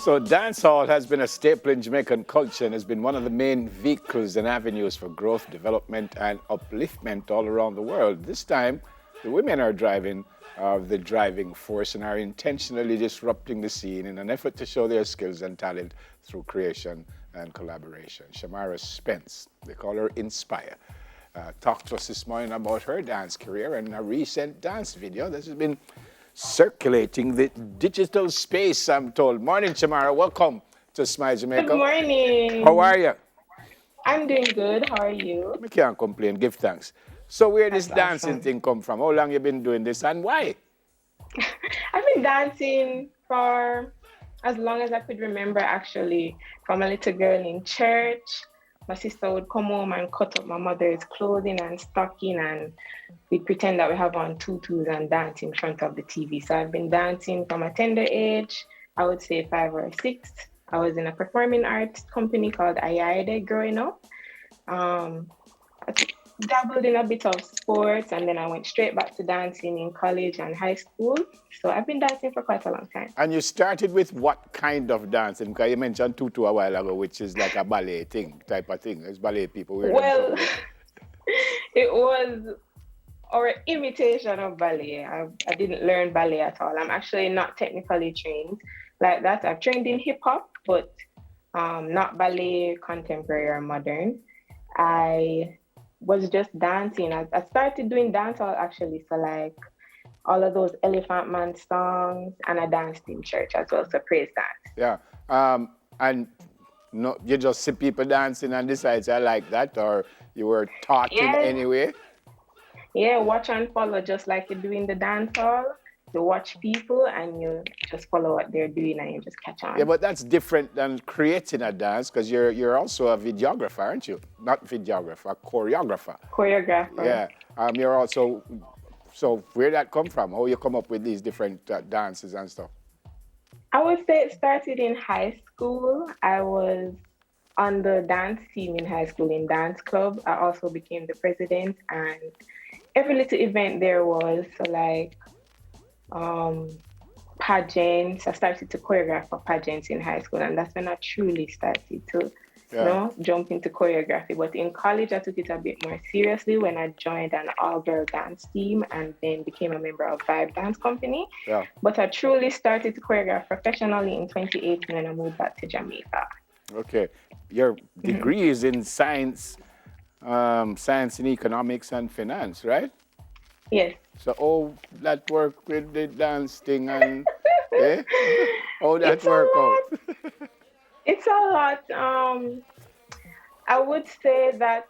So dancehall has been a staple in Jamaican culture and has been one of the main vehicles and avenues for growth, development, and upliftment all around the world. This time, the women are driving the driving force and are intentionally disrupting the scene in an effort to show their skills and talent through creation and collaboration. Shamara Spence, they call her Inspire, talked to us this morning about her dance career and a recent dance video that has been circulating the digital space, I'm told. Morning, Shamara. Welcome to Smile Good Jamaica. How morning. are you? I'm doing good. How are you? I can't complain. Give thanks. So where this That's dancing awesome. thing come from? How long you been doing this and why? I've been dancing for as long as I could remember, actually, from a little girl in church. My sister would come home and cut up my mother's clothing and stocking, and we'd pretend that we have on tutus and dance in front of the TV. So I've been dancing from a tender age, I would say 5 or 6. I was in a performing arts company called Ayade growing up. Um, I dabbled in a bit of sports, and then I went straight back to dancing in college and high school. So I've been dancing for quite a long time. And you started with what kind of dancing? Because you mentioned tutu a while ago, which is like a ballet thing, type of thing. It's ballet people wear them Well, tutu. it was our imitation of ballet. I didn't learn ballet at all. I'm actually not technically trained like that. I've trained in hip hop, but not ballet, contemporary or modern. I was just dancing. I started doing dancehall actually. So like all of those Elephant Man songs, and I danced in church as well. So praise dance. Yeah. And no, you just see people dancing and decide, I like that, or you were taught in Yeah, any way? yeah. Watch and follow, just like you do in the dancehall. You watch people and you just follow what they're doing and you just catch Yeah, on. but that's different than creating a dance because you're also a videographer, aren't you? Not videographer, a choreographer. Choreographer. Yeah. You're also. So where that come from? How you come up with these different dances and stuff? I would say it started in high school. I was on the dance team in high school in dance club. I also became the president, and every little event there was so like um pageants. I started to choreograph for pageants in high school, and that's when I truly started to, Yeah. jump into choreography. But in college, I took it a bit more seriously when I joined an all-girl dance team and then became a member of Vibe Dance Company. Yeah. But I truly started to choreograph professionally in 2018 when I moved back to Jamaica. Okay. Your Mhm. degree is in science, science and economics and finance, right? Yes. So all that work with the dance thing and yeah, how that It's a work out? lot. It's a lot. I would say that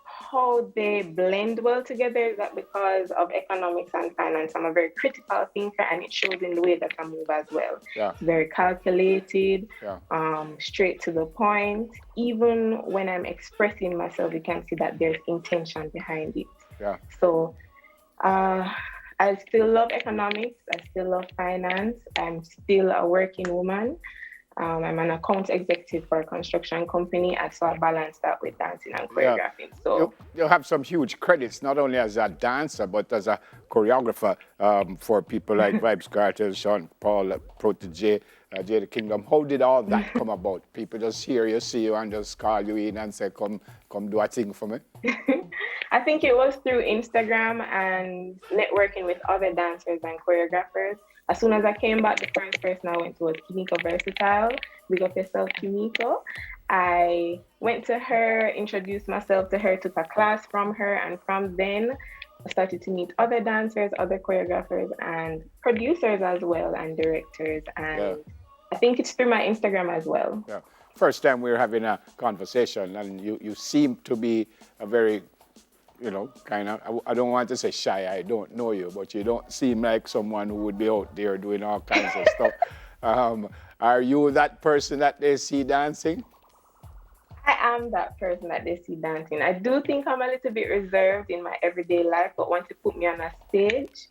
how they blend well together is that because of economics and finance, I'm a very critical thinker, and it shows in the way that I move as well. Yeah. It's very calculated, Yeah. straight to the point. Even when I'm expressing myself, you can see that there's intention behind it. Yeah. So uh, I still love economics. I still love finance. I'm still a working woman. I'm an account executive for a construction company. I so I balance that with dancing and Yeah, choreographing. you So you have some huge credits, not only as a dancer but as a choreographer for people like Vibes Carter, Sean Paul, Protege, Jada Kingdom. How did all that come about? People just hear you, see you, and just call you in and say, come do a thing for me." I think it was through Instagram and networking with other dancers and choreographers. As soon as I came back, the first person I went to was Kimiko Versatile. Big up yourself, Kimiko. I went to her, introduced myself to her, took a class from her, and from then I started to meet other dancers, other choreographers, and producers as well, and directors. Yeah, And I think it's through my Instagram as well. yeah. First time we were having a conversation, and you seem to be a very kind of, I don't want to say shy, I don't know you, but you don't seem like someone who would be out there doing all kinds of stuff. Um, are you that person that they see dancing? I am that person that they see dancing. I do think I'm a little bit reserved in my everyday life, but once you put me on a stage,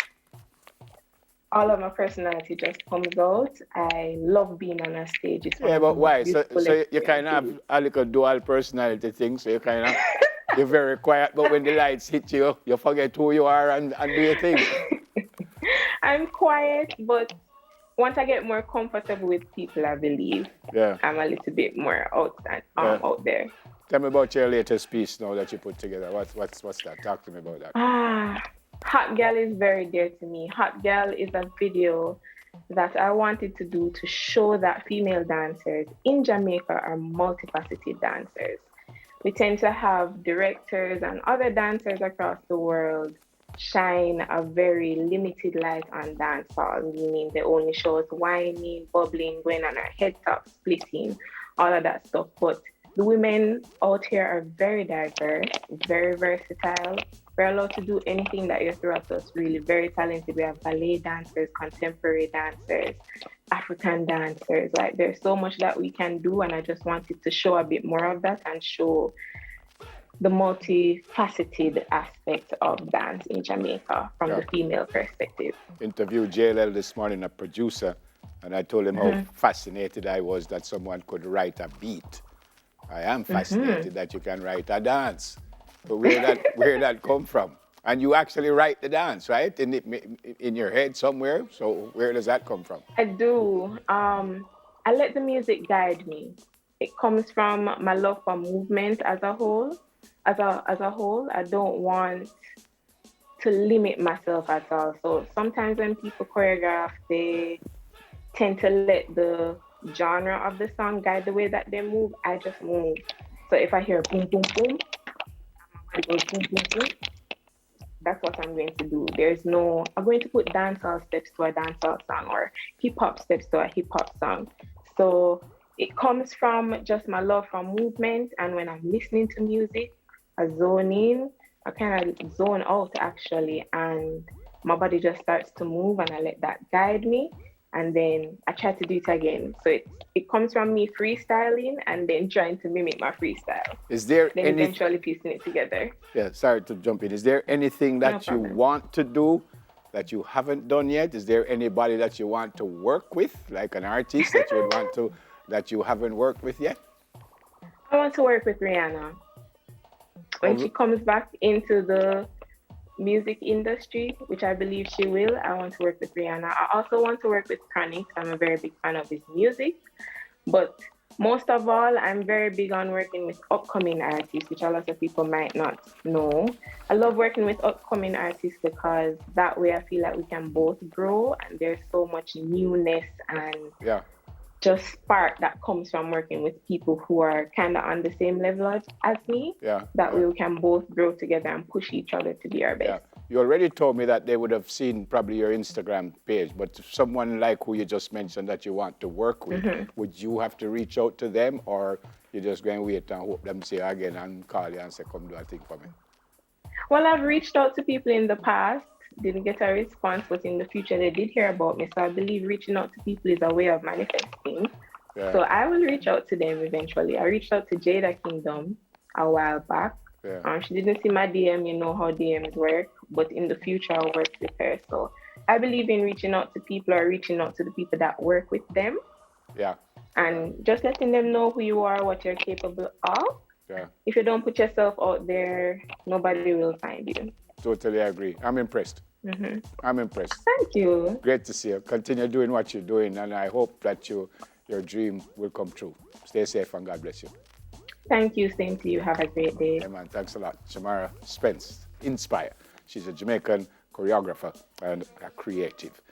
all of my personality just comes out. I love being on a stage. It's one Yeah, of the but most why? So, beautiful so you kind of experiences. have a little dual personality thing, so you kind of, you're very quiet, but when the lights hit you, you forget who you are and do your thing. I'm quiet, but once I get more comfortable with people, I believe Yeah. I'm a little bit more Yeah. out there. Tell me about your latest piece now that you put together. What's that? Talk to me about that. Hot Girl is very dear to me. Hot Girl is a video that I wanted to do to show that female dancers in Jamaica are multifaceted dancers. We tend to have directors and other dancers across the world shine a very limited light on dancehall, meaning they only show us whining, bubbling, going on our head top, splitting, all of that stuff. But the women out here are very diverse, very versatile. We're allowed to do anything that you throw at us, really. Very talented. We have ballet dancers, contemporary dancers, African dancers. Like, there's so much that we can do, and I just wanted to show a bit more of that and show the multifaceted aspect of dance in Jamaica from the female perspective. Interviewed JLL this morning, a producer, and I told him how fascinated I was that someone could write a beat. I am fascinated that you can write a dance. But where that come from? And you actually write the dance, right? In your head somewhere. So where does that come from? I do. I let the music guide me. It comes from my love for movement as a whole. As a whole, I don't want to limit myself at all. So sometimes when people choreograph, they tend to let the genre of the song guide the way that they move. I just move. So if I hear boom, boom, boom, it goes boom, boom, boom. That's what I'm going to do. I'm going to put dancehall steps to a dancehall song or hip hop steps to a hip hop song. So it comes from just my love for movement. And when I'm listening to music, I zone in, I kind of zone out actually. And my body just starts to move and I let that guide me. And then I try to do it again. So it comes from me freestyling and then trying to mimic my freestyle. Is there then eventually piecing it together. Yeah, sorry to jump in. Is there anything that you want to do that you haven't done yet? Is there anybody that you want to work with, like an artist that you would want to, that you haven't worked with yet? I want to work with Rihanna. When she comes back into the music industry, which I believe she will, I want to work with Rihanna. I also want to work with Chronic. I'm a very big fan of his music. But most of all, I'm very big on working with upcoming artists, which a lot of people might not know. I love working with upcoming artists because that way I feel like we can both grow and there's so much newness and just spark that comes from working with people who are kind of on the same level as me. That way we can both grow together and push each other to be our best. You already told me that they would have seen probably your Instagram page, but someone like who you just mentioned that you want to work with, would you have to reach out to them or you just going to wait and hope them see you again and call you and say, come do a thing for me? Well, I've reached out to people in the past, didn't get a response, but in the future they did hear about me. So I believe reaching out to people is a way of manifesting. So I will reach out to them eventually. I reached out to Jada Kingdom a while back. She didn't see my DM, you know how DMs work, but in the future I'll work with her. So I believe in reaching out to people or reaching out to the people that work with them. And just letting them know who you are, what you're capable of. If you don't put yourself out there, nobody will find you. Totally agree. I'm impressed. I'm impressed. Thank you. Great to see you. Continue doing what you're doing, and I hope that your dream will come true. Stay safe, and God bless you. Thank you. Same to you. Have a great day. Yeah, man. Thanks a lot. Shamara Spence, Inspire. She's a Jamaican choreographer and a creative.